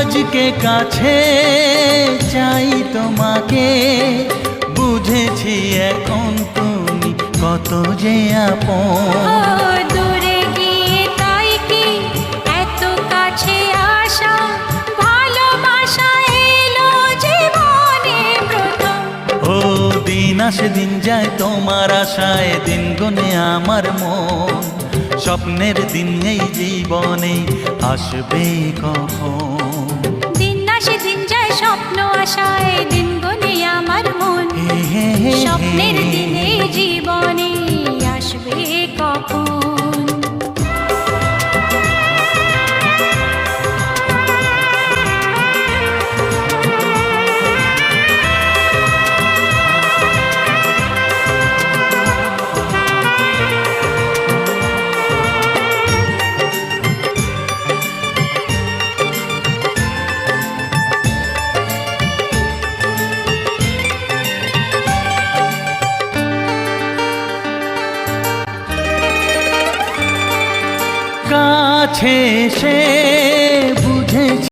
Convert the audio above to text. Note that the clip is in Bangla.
আজকে কাছে চাই তোমাকে, বুঝেছি এখন তুমি কত যে আপন। দূরে গিয়ে তাই কি এত কাছে আসা, ভালোবাসা এলো জীবনে প্রথম। ও দিন আসে দিন যায় তোমার আশায়, দিন গুনে আমার মন। স্বপ্নের দিন এই জীবনে আসবে কখন? দিন আসে দিন যায় স্বপ্ন আশায়, দিন গুনে আমার মন। স্বপ্নের দিনে জীবনে আসবে কখন? কাছে এসে